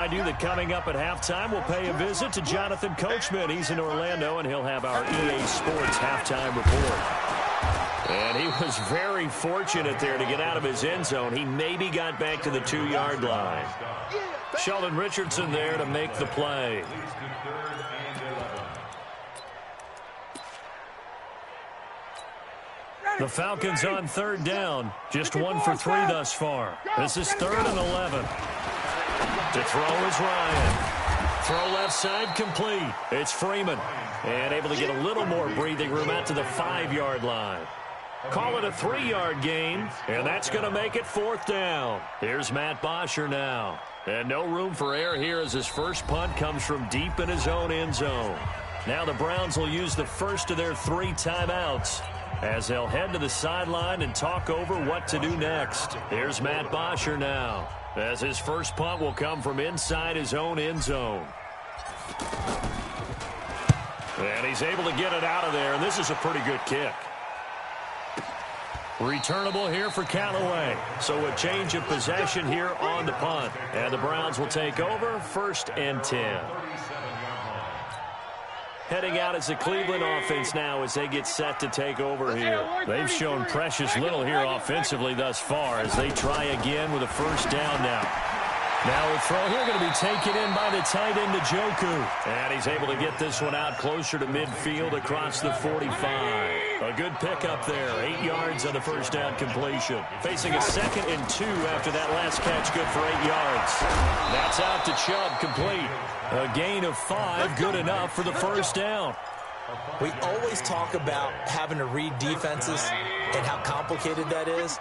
I do that coming up at halftime, we'll pay a visit to Jonathan Coachman. He's in Orlando, and he'll have our EA Sports halftime report. And he was very fortunate there to get out of his end zone. He maybe got back to the 2-yard line. Sheldon Richardson there to make the play. The Falcons on 3rd down. Just 1 for 3 thus far. This is 3rd and 11. To throw is Ryan. Throw left side complete. It's Freeman. And able to get a little more breathing room out to the 5-yard line. Call it a 3-yard gain, and that's going to make it 4th down. Here's Matt Bosher now. And no room for error here as his first punt comes from deep in his own end zone. Now the Browns will use the first of their 3 timeouts as they'll head to the sideline and talk over what to do next. Here's Matt Bosher now, as his first punt will come from inside his own end zone. And he's able to get it out of there, and this is a pretty good kick. Returnable here for Callaway. So a change of possession here on the punt. And the Browns will take over 1st and 10. Heading out as the Cleveland offense now as they get set to take over here. They've shown precious little here offensively thus far as they try again with a 1st down now. Now a throw here going to be taken in by the tight end Njoku. And he's able to get this one out closer to midfield across the 45. A good pickup there. 8 yards on the 1st down completion. Facing a 2nd and 2 after that last catch, good for 8 yards. That's out to Chubb, complete. A gain of 5, good enough for the 1st down. We always talk about having to read defenses and how complicated that is.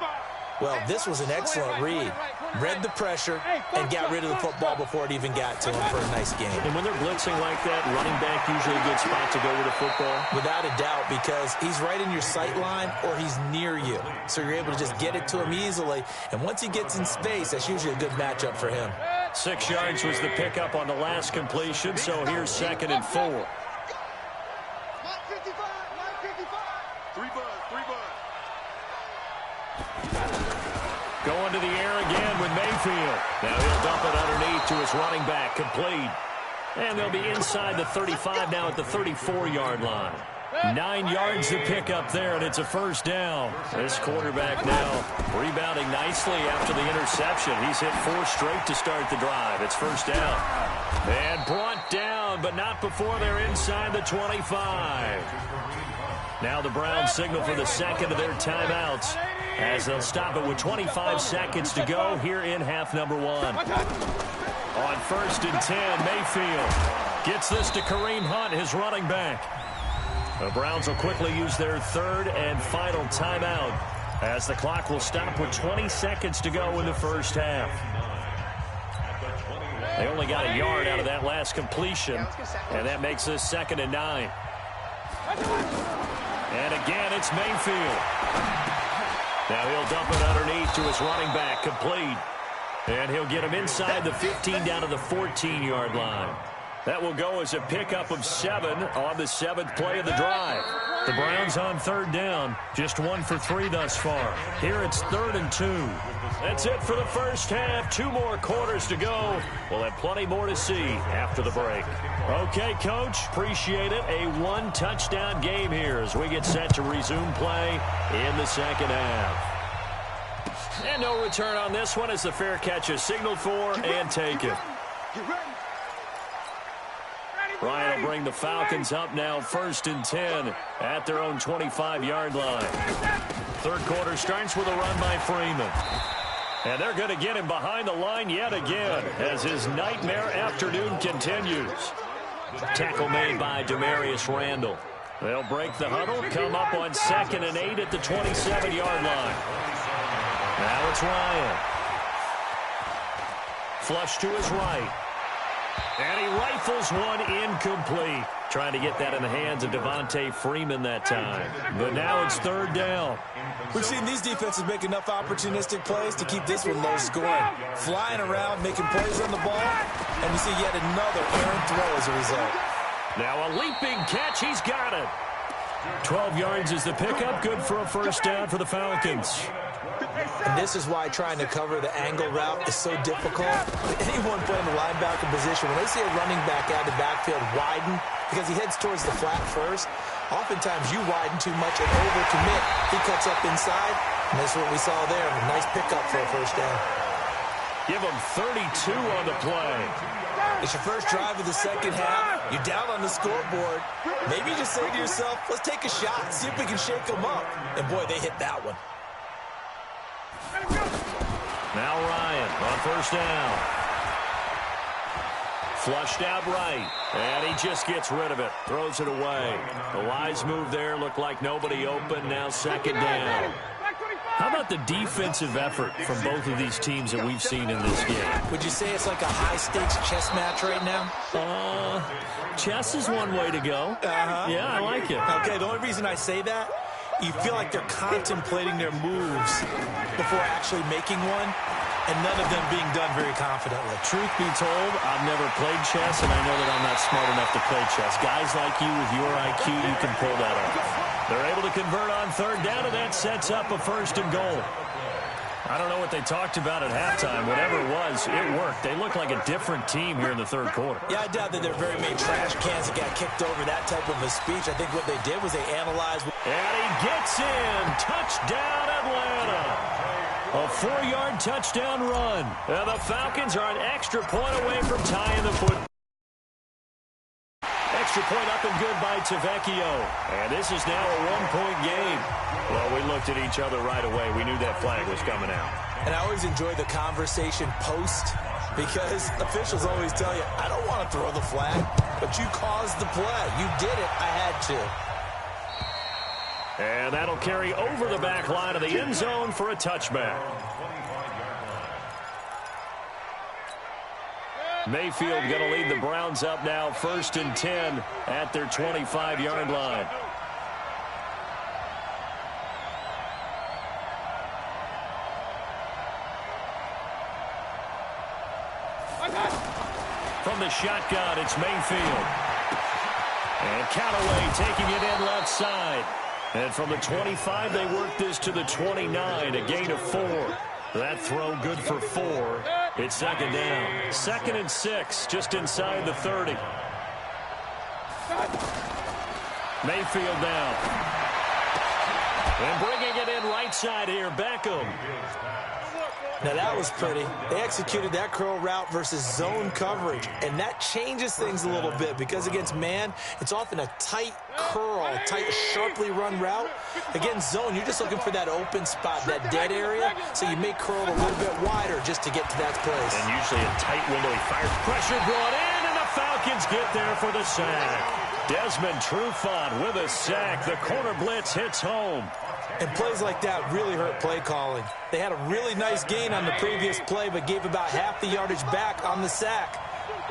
Well, this was an excellent read. Read the pressure and got rid of the football before it even got to him for a nice game. And when they're blitzing like that, running back usually a good spot to go with the football? Without a doubt, because he's right in your sight line or he's near you. So you're able to just get it to him easily. And once he gets in space, that's usually a good matchup for him. 6 yards was the pickup on the last completion, so here's 2nd and 4. Going to the air again with Mayfield. Now he'll dump it underneath to his running back, complete. And they'll be inside the 35 now at the 34-yard line. 9 yards to pick up there, and it's a 1st down. This quarterback now rebounding nicely after the interception. He's hit 4 straight to start the drive. It's 1st down. And brought down, but not before they're inside the 25. Now the Browns signal for the 2nd of their timeouts as they'll stop it with 25 seconds to go here in half number 1. On 1st and 10, Mayfield gets this to Kareem Hunt, his running back. The Browns will quickly use their 3rd and final timeout as the clock will stop with 20 seconds to go in the 1st half. They only got a yard out of that last completion, and that makes this 2nd and 9. And again, it's Mayfield. Now he'll dump it underneath to his running back, complete. And he'll get him inside the 15 down to the 14-yard line. That will go as a pickup of 7 on the 7th play of the drive. The Browns on 3rd down, just 1 for 3 thus far. Here it's 3rd and 2. That's it for the 1st half. 2 more quarters to go. We'll have plenty more to see after the break. Okay, Coach, appreciate it. A 1-touchdown game here as we get set to resume play in the 2nd half. And no return on this one as the fair catch is signaled for and taken. Ryan will bring the Falcons up now 1st and 10 at their own 25-yard line. 3rd quarter starts with a run by Freeman. And they're going to get him behind the line yet again as his nightmare afternoon continues. Tackle made by Demarius Randall. They'll break the huddle, come up on 2nd and 8 at the 27-yard line. Now it's Ryan. Flush to his right. And he rifles one incomplete. Trying to get that in the hands of Devontae Freeman that time. But now it's 3rd down. We've seen these defenses make enough opportunistic plays to keep this one low scoring. Flying around, making plays on the ball, and we see yet another errant throw as a result. Now a leaping catch. He's got it. 12 yards is the pickup. Good for a first down for the Falcons. And this is why trying to cover the angle route is so difficult. Anyone playing the linebacker position, when they see a running back out of the backfield widen because he heads towards the flat first, oftentimes you widen too much and overcommit. He cuts up inside, and that's what we saw there. A nice pickup for a first down. Give him 32 on the play. It's your first drive of the second half. You're down on the scoreboard. Maybe you just say to yourself, let's take a shot, see if we can shake them up. And, boy, they hit that one. Now Ryan on first down. Flushed out right, and he just gets rid of it. Throws it away. The wise move there. Looked like nobody open. Now second down. How about the defensive effort from both of these teams that we've seen in this game? Would you say it's like a high-stakes chess match right now? Chess is one way to go. Yeah, I like it. Okay, the only reason I say that, you feel like they're contemplating their moves before actually making one, and none of them being done very confidently. Truth be told, I've never played chess, and I know that I'm not smart enough to play chess. Guys like you with your IQ, you can pull that off. They're able to convert on third down, and that sets up a first and goal. I don't know what they talked about at halftime. Whatever it was, it worked. They look like a different team here in the third quarter. Yeah, I doubt that there are very many trash cans that got kicked over that type of a speech. I think what they did was they analyzed. And he gets in. Touchdown, Atlanta. A 4-yard touchdown run. And the Falcons are an extra point away from tying the football. Extra point up and good by Tavecchio. And this is now a one-point game. Well, we looked at each other right away. We knew that flag was coming out. And I always enjoy the conversation post because officials always tell you, I don't want to throw the flag, but you caused the play. You did it. I had to. And that'll carry over the back line of the end zone for a touchback. Mayfield going to lead the Browns up now, 1st and 10 at their 25-yard line. From the shotgun, it's Mayfield. And Callaway taking it in left side. And from the 25, they work this to the 29, a gain of 4. That throw good for 4. It's second down. 2nd and 6, just inside the 30. Mayfield now. And bringing it in right side here, Beckham. Now that was pretty. They executed that curl route versus zone coverage, and that changes things a little bit because against man, it's often a tight curl, tight, sharply run route. Against zone, you're just looking for that open spot, that dead area, so you may curl a little bit wider just to get to that place. And usually a tight window. He fires pressure brought in, and the Falcons get there for the sack. Desmond Trufant with a sack. The corner blitz hits home. And plays like that really hurt play calling. They had a really nice gain on the previous play, but gave about half the yardage back on the sack.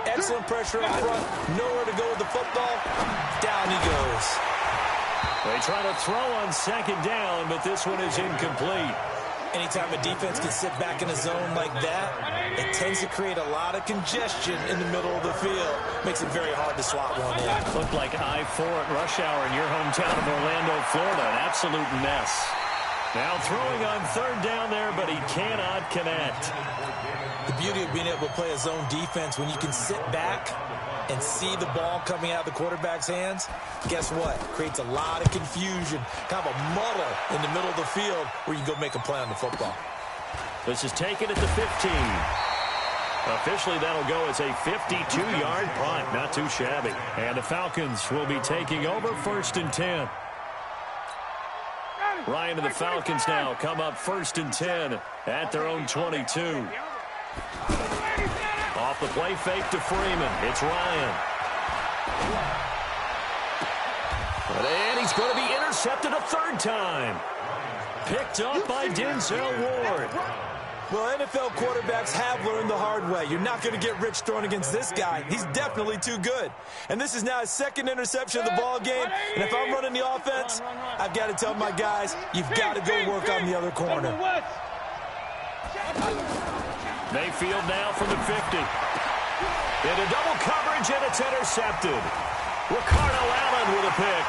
Excellent pressure up front. Nowhere to go with the football. Down he goes. They try to throw on second down, but this one is incomplete. Anytime a defense can sit back in a zone like that, it tends to create a lot of congestion in the middle of the field. Makes it very hard to slot one in. Looked like I-4 at rush hour in your hometown of Orlando, Florida. An absolute mess. Now throwing on third down there, but he cannot connect. The beauty of being able to play a zone defense when you can sit back and see the ball coming out of the quarterback's hands, guess what? Creates a lot of confusion, kind of a muddle in the middle of the field where you can go make a play on the football. This is taken at the 15. Officially, that'll go as a 52-yard punt. Not too shabby. And the Falcons will be taking over 1st and 10. Ryan and the Falcons now come up 1st and 10 at their own 22. Off the play fake to Freeman. It's Ryan. And he's going to be intercepted a third time. Picked up by Denzel Ward. Well, NFL quarterbacks have learned the hard way. You're not going to get rich throwing against this guy. He's definitely too good. And this is now his 2nd interception of the ball game. And if I'm running the offense, I've got to tell my guys, you've got to go work on the other corner. Mayfield now from the 50. Into double coverage, and it's intercepted. Ricardo Allen with a pick.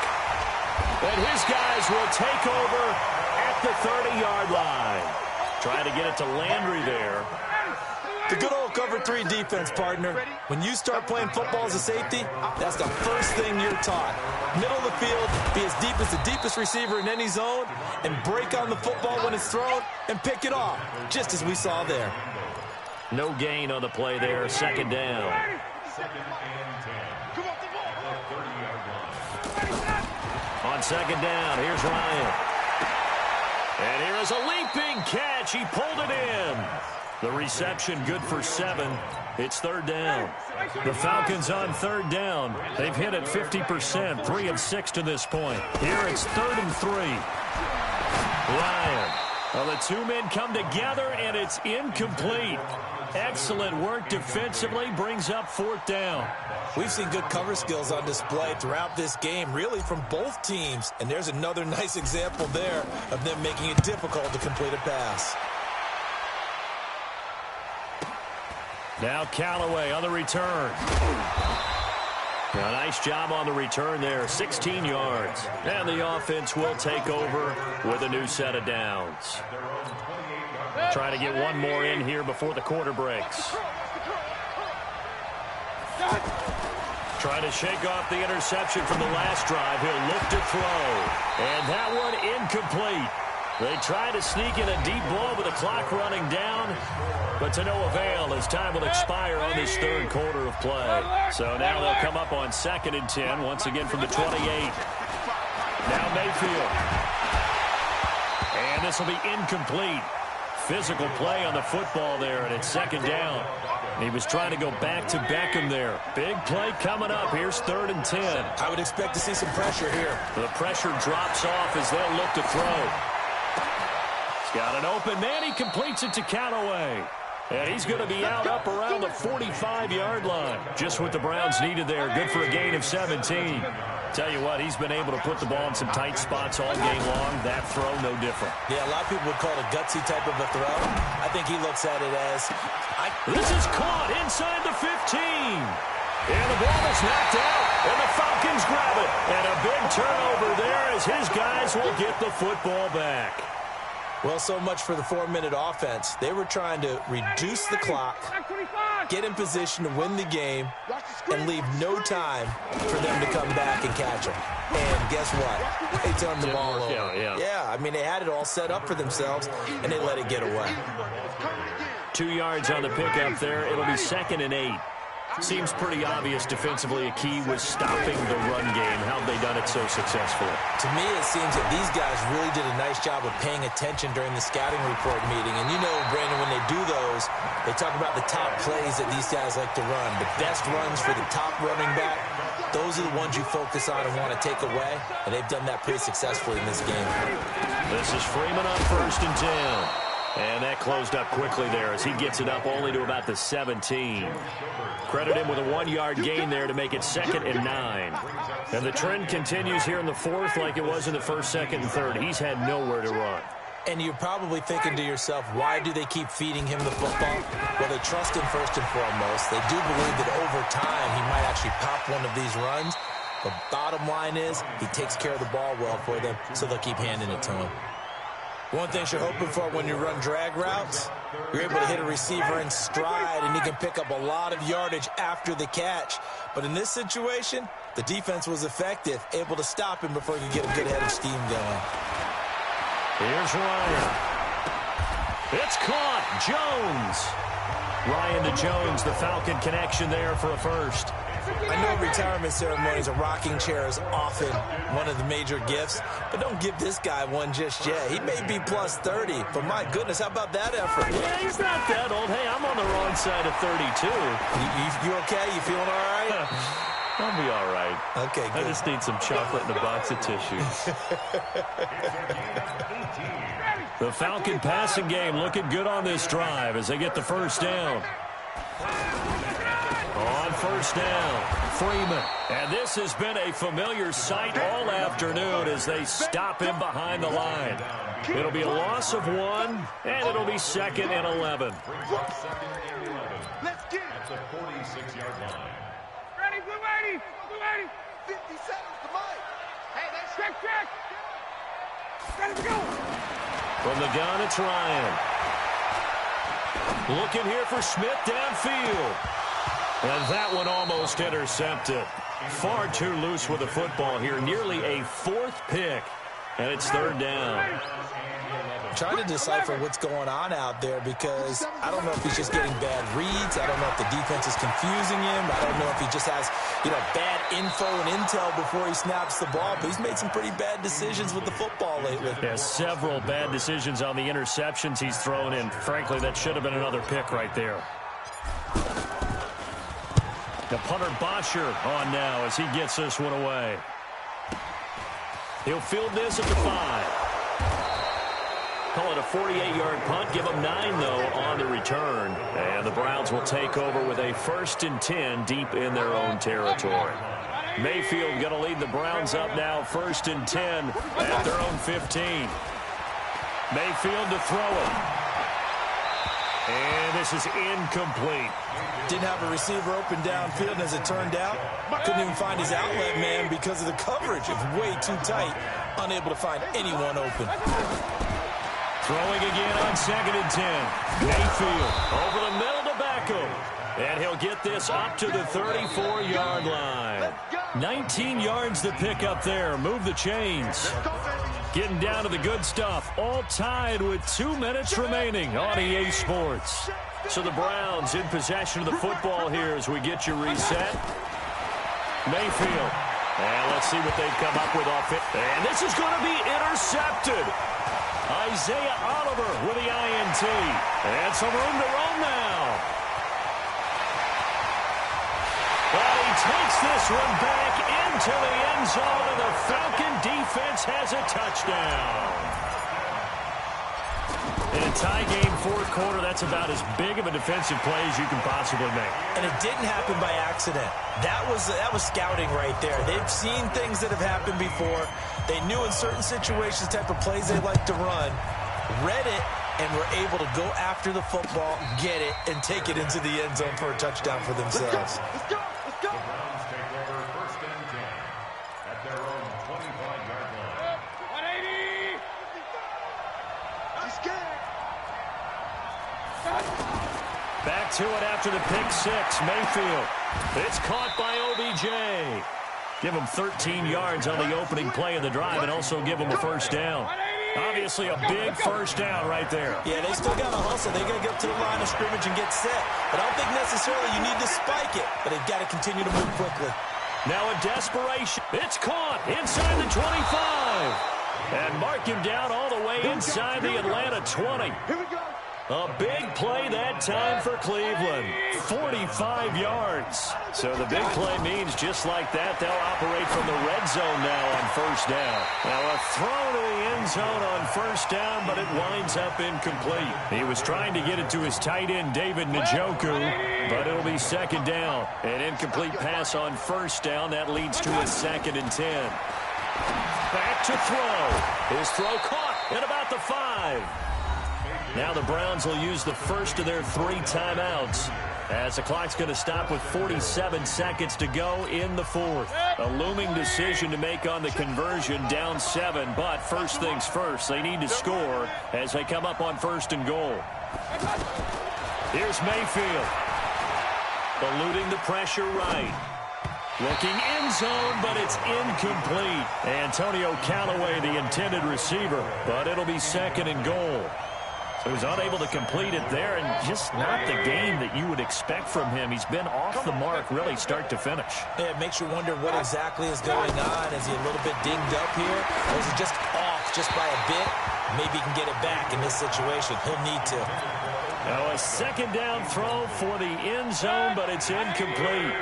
And his guys will take over at the 30-yard line. Trying to get it to Landry there. The good old cover 3 defense, partner. When you start playing football as a safety, that's the first thing you're taught. Middle of the field, be as deep as the deepest receiver in any zone, and break on the football when it's thrown and pick it off, just as we saw there. No gain on the play there, second down. On second down, here's Ryan. And here is a leaping catch. He pulled it in. The reception good for 7. It's third down. The Falcons on third down. They've hit it 50%, 3 of 6 to this point. Here it's 3rd and 3. Ryan. Well, the two men come together, and it's incomplete. Excellent work defensively, brings up 4th down. We've seen good cover skills on display throughout this game, really from both teams. And there's another nice example there of them making it difficult to complete a pass. Now Callaway on the return. A nice job on the return there, 16 yards. And the offense will take over with a new set of downs. Trying to get one more in here before the quarter breaks. Trying to shake off the interception from the last drive. He'll look to throw. And that one incomplete. They try to sneak in a deep ball with the clock running down, but to no avail as time will expire on this third quarter of play. So now they'll come up on 2nd and 10, once again from the 28. Now Mayfield. And this will be incomplete. Physical play on the football there, and it's 2nd down. He was trying to go back to Beckham there. Big play coming up. Here's 3rd and 10. I would expect to see some pressure here. The pressure drops off as they'll look to throw. He's got an open man. He completes it to Callaway. And he's going to be out up around the 45-yard line. Just what the Browns needed there. Good for a gain of 17. Tell you what, he's been able to put the ball in some tight spots all game long. That throw, no different. Yeah, a lot of people would call it a gutsy type of a throw. I think he looks at it as... This is caught inside the 15. And the ball is knocked out, and the Falcons grab it. And a big turnover there as his guys will get the football back. Well, so much for the 4-minute offense. They were trying to reduce the clock, get in position to win the game, and leave no time for them to come back and catch them. And guess what? They turned the ball over. Yeah, I mean, they had it all set up for themselves, and they let it get away. 2 yards on the pickup there. It'll be 2nd and 8. Seems pretty obvious defensively a key was stopping the run game. How have they done it so successfully? To me, it seems that these guys really did a nice job of paying attention during the scouting report meeting. And you know, Brandon, when they do those, they talk about the top plays that these guys like to run. The best runs for the top running back, those are the ones you focus on and want to take away. And they've done that pretty successfully in this game. This is Freeman on 1st and 10. And that closed up quickly there as he gets it up only to about the 17. Credit him with a 1-yard gain there to make it 2nd and 9. And the trend continues here in the 4th like it was in the 1st, 2nd, and 3rd. He's had nowhere to run. And you're probably thinking to yourself, why do they keep feeding him the football? Well, they trust him first and foremost. They do believe that over time he might actually pop one of these runs. The bottom line is he takes care of the ball well for them, so they'll keep handing it to him. One thing you're hoping for when you run drag routes, you're able to hit a receiver in stride, and he can pick up a lot of yardage after the catch. But in this situation, the defense was effective, able to stop him before he could get a good head of steam going. Here's Ryan. It's caught. Jones. Ryan to Jones, the Falcon connection there for a first. I know retirement ceremonies, a rocking chair is often one of the major gifts, but don't give this guy one just yet. He may be plus 30, but my goodness, how about that effort? Yeah, he's not that old. Hey, I'm on the wrong side of 32. You okay? You feeling all right? I'll be all right. Okay, good. I just need some chocolate and a box of tissues. The Falcon passing game looking good on this drive as they get the first down. On first down, Freeman. And this has been a familiar sight all afternoon as they stop him behind the line. It'll be a loss of 1, and it'll be 2nd and 11. Let's get it. That's a 46-yard line. Ready, blue 80, blue 80. 50 seconds to Mike. From the gun, it's Ryan. Looking here for Smith downfield. And that one almost intercepted. Far too loose with the football here. Nearly a fourth pick. And it's third down. Trying to decipher what's going on out there because I don't know if he's just getting bad reads. I don't know if the defense is confusing him. I don't know if he just has, bad info and intel before he snaps the ball. But he's made some pretty bad decisions with the football lately. Yeah, several bad decisions on the interceptions he's thrown in. Frankly, that should have been another pick right there. The punter Bosher on now as he gets this one away. He'll field this at the 5. Call it a 48-yard punt. Give them 9, though, on the return. And the Browns will take over with a 1st and 10 deep in their own territory. Mayfield going to lead the Browns up now, 1st and 10 at their own 15. Mayfield to throw it. And this is incomplete. Didn't have a receiver open downfield, and as it turned out, couldn't even find his outlet man because of the coverage. It's way too tight, unable to find anyone open. Throwing again on 2nd and 10. Mayfield over the middle to Beckham. And he'll get this up to the 34-yard line. 19 yards to pick up there. Move the chains. Getting down to the good stuff. All tied with 2 minutes remaining on EA Sports. So the Browns in possession of the football here as we get you reset. Mayfield. And let's see what they've come up with off it. And this is going to be intercepted. Isaiah Oliver with the INT. And some room to roam now. But he takes this one back into the end zone, and the Falcon defense has a touchdown. In a tie game, fourth quarter, that's about as big of a defensive play as you can possibly make. And it didn't happen by accident. That was scouting right there. They've seen things that have happened before. They knew in certain situations the type of plays they like to run, read it, and were able to go after the football, get it, and take it into the end zone for a touchdown for themselves. Let's go. The Browns take over 1st and 10 at their own 25-yard line. 180. Let's get it. Back to it after the pick six. Mayfield. It's caught by OBJ. Give him 13 yards on the opening play of the drive and also give him a first down. Obviously a big first down right there. Yeah, they still got to hustle. They got to get up to the line of scrimmage and get set. But I don't think necessarily you need to spike it, but they've got to continue to move quickly. Now in desperation. It's caught inside the 25. And mark him down all the way inside the Atlanta 20. Here we go. A big play that time for Cleveland. 45 yards. So the big play means just like that, they'll operate from the red zone now on first down. Now a throw to the end zone on first down, but it winds up incomplete. He was trying to get it to his tight end, David Njoku, but it'll be second down. An incomplete pass on first down. That leads to a 2nd and 10. Back to throw. His throw caught at about the 5. Now the Browns will use the first of their 3 timeouts as the clock's going to stop with 47 seconds to go in the 4th. A looming decision to make on the conversion, down 7, but first things first, they need to score as they come up on 1st and goal. Here's Mayfield. Eluding the pressure right. Looking end zone, but it's incomplete. Antonio Callaway, the intended receiver, but it'll be 2nd and goal. So he's unable to complete it there, and just not the game that you would expect from him. He's been off the mark really start to finish. Yeah, it makes you wonder what exactly is going on. Is he a little bit dinged up here? Or is he just off just by a bit? Maybe he can get it back in this situation. He'll need to. Now a 2nd down throw for the end zone, but it's incomplete.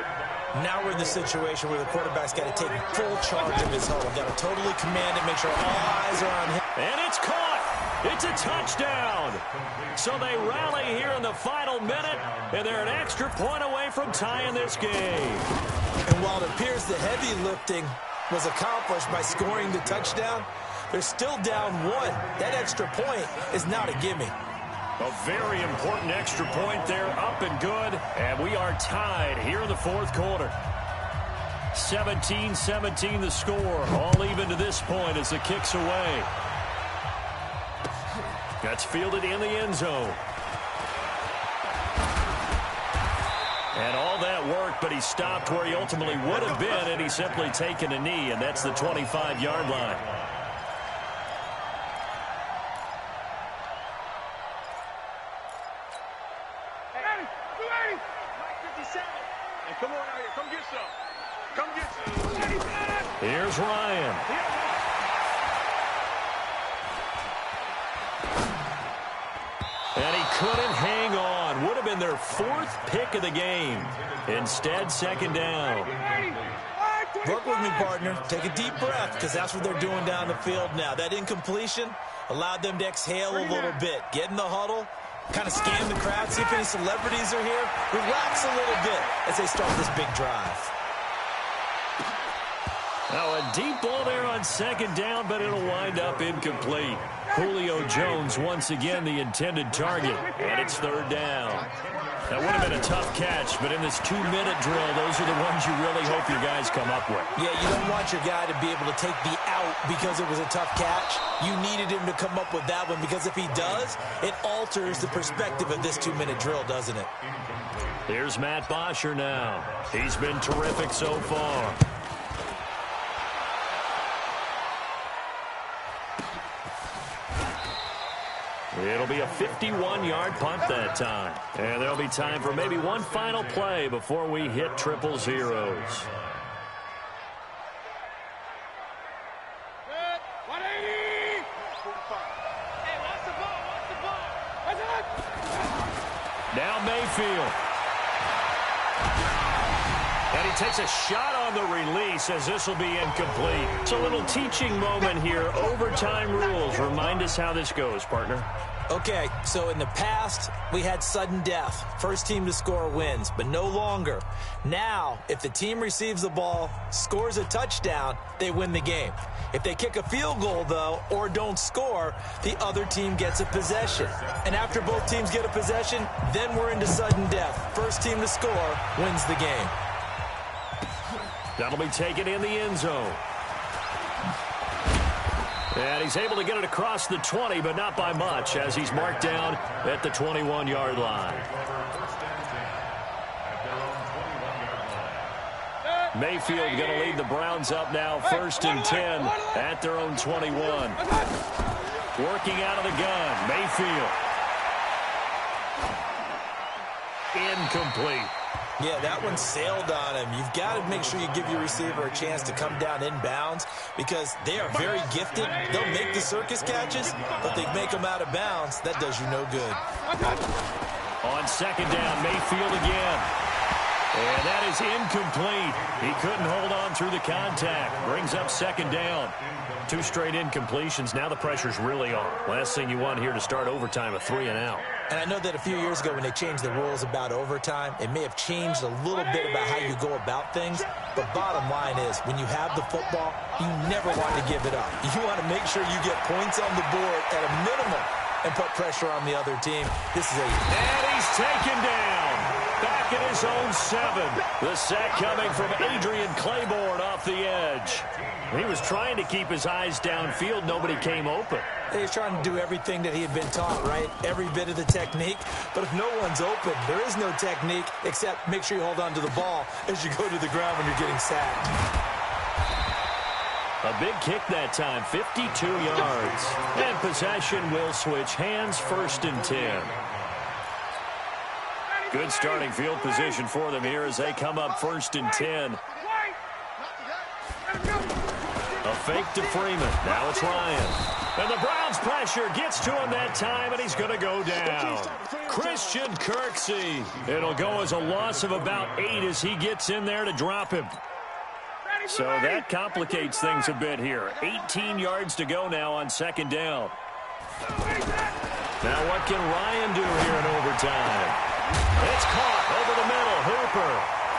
Now we're in the situation where the quarterback's got to take full charge of his home. Got to totally command it, make sure all eyes are on him. And it's caught. It's a touchdown. So they rally here in the final minute, and they're an extra point away from tying this game. And while it appears the heavy lifting was accomplished by scoring the touchdown, they're still down 1. That extra point is not a gimme. A very important extra point there, up and good. And we are tied here in the 4th quarter. 17-17 the score. All even to this point as the kick's away. That's fielded in the end zone. And all that work, but he stopped where he ultimately would have been, and he's simply taken a knee, and that's the 25-yard line. Come on out here. Come get some. Come get some. Here's Ryan. And he couldn't hang on. Would have been their fourth pick of the game. Instead, second down. Work with me, partner. Take a deep breath, because that's what they're doing down the field now. That incompletion allowed them to exhale a little bit. Get in the huddle. Kind of scan the crowd, see if any celebrities are here. Relax a little bit as they start this big drive. Now a deep ball there on second down, but it'll wind up incomplete. Julio Jones once again the intended target, and it's third down. That would have been a tough catch, but in this 2-minute drill, those are the ones you really hope your guys come up with. Yeah, you don't want your guy to be able to take the out because it was a tough catch. You needed him to come up with that one, because if he does, it alters the perspective of this 2-minute drill, doesn't it? Here's Matt Bosher now. He's been terrific so far. It'll be a 51-yard punt that time. And there'll be time for maybe one final play before we hit triple zeros. Now Mayfield. And he takes a shot on the release as this will be incomplete. It's a little teaching moment here. Overtime rules. Remind us how this goes, partner. Okay, so in the past, we had sudden death. First team to score wins, but no longer. Now, if the team receives the ball, scores a touchdown, they win the game. If they kick a field goal, though, or don't score, the other team gets a possession. And after both teams get a possession, then we're into sudden death. First team to score wins the game. That'll be taken in the end zone. And he's able to get it across the 20, but not by much, as he's marked down at the 21-yard line. Mayfield going to lead the Browns up now, 1st and 10 at their own 21. Working out of the gun, Mayfield. Incomplete. Yeah, that one sailed on him. You've got to make sure you give your receiver a chance to come down inbounds, because they are very gifted. They'll make the circus catches, but they make them out of bounds. That does you no good. On second down, Mayfield again. And that is incomplete. He couldn't hold on through the contact. Brings up second down. 2 straight incompletions. Now the pressure's really on. Last thing you want here to start overtime, a 3-and-out. And I know that a few years ago when they changed the rules about overtime, it may have changed a little bit about how you go about things. But bottom line is, when you have the football, you never want to give it up. You want to make sure you get points on the board at a minimum and put pressure on the other team. This is And he's taken down. Back at his own 7. The sack coming from Adrian Claiborne off the edge. He was trying to keep his eyes downfield. Nobody came open. He's trying to do everything that he had been taught, right? Every bit of the technique. But if no one's open, there is no technique except make sure you hold on to the ball as you go to the ground when you're getting sacked. A big kick that time, 52 yards. And possession will switch hands, 1st and 10. Good starting field position for them here as they come up 1st and 10. A fake to Freeman. Now it's Ryan. And the Browns pressure gets to him that time, and he's going to go down. Christian Kirksey. It'll go as a loss of about 8 as he gets in there to drop him. So that complicates things a bit here. 18 yards to go now on second down. Now what can Ryan do here in overtime? It's caught over the middle. Hooper.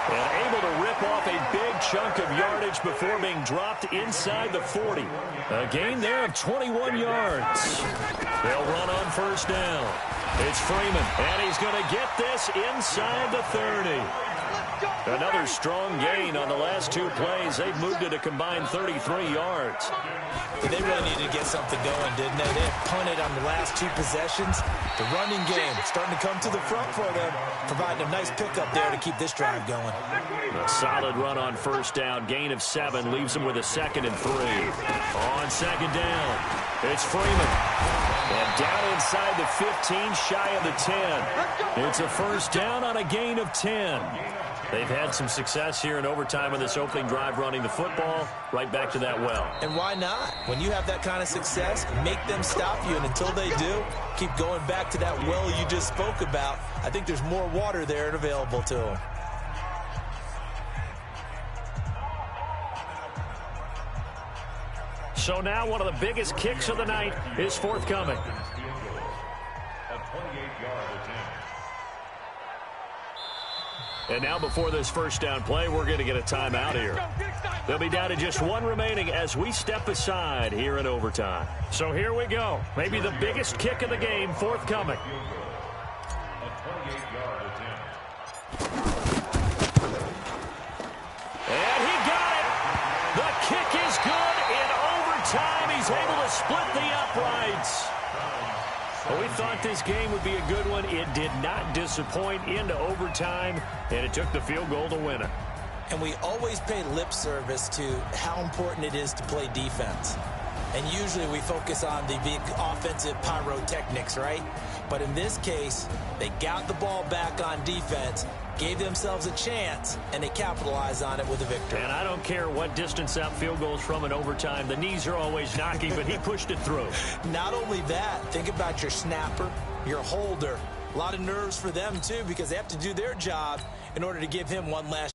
And able to rip off a big chunk of yardage before being dropped inside the 40. A gain there of 21 yards. They'll run on 1st down. It's Freeman, and he's going to get this inside the 30. Another strong gain on the last 2 plays. They've moved it a combined 33 yards. They really needed to get something going, didn't they? They punted on the last 2 possessions. The running game starting to come to the front for them, providing a nice pickup there to keep this drive going. A solid run on first down. Gain of 7 leaves them with a 2nd and 3. On second down, it's Freeman. And down inside the 15, shy of the 10. It's a first down on a gain of 10. They've had some success here in overtime on this opening drive running the football. Right back to that well. And why not? When you have that kind of success, make them stop you. And until they do, keep going back to that well you just spoke about. I think there's more water there and available to them. So now one of the biggest kicks of the night is forthcoming. And now before this first down play, we're going to get a timeout here. They'll be down to just 1 remaining as we step aside here in overtime. So here we go. Maybe the biggest kick of the game forthcoming. And he got it. The kick is good in overtime. He's able to split the uprights. Well, we thought this game would be a good one. It did not disappoint into overtime, and it took the field goal to win it. And we always pay lip service to how important it is to play defense. And usually we focus on the big offensive pyrotechnics, right? But in this case, they got the ball back on defense, gave themselves a chance, and they capitalized on it with a victory. And I don't care what distance out field goals from in overtime. The knees are always knocking, but he pushed it through. Not only that, think about your snapper, your holder. A lot of nerves for them, too, because they have to do their job in order to give him one last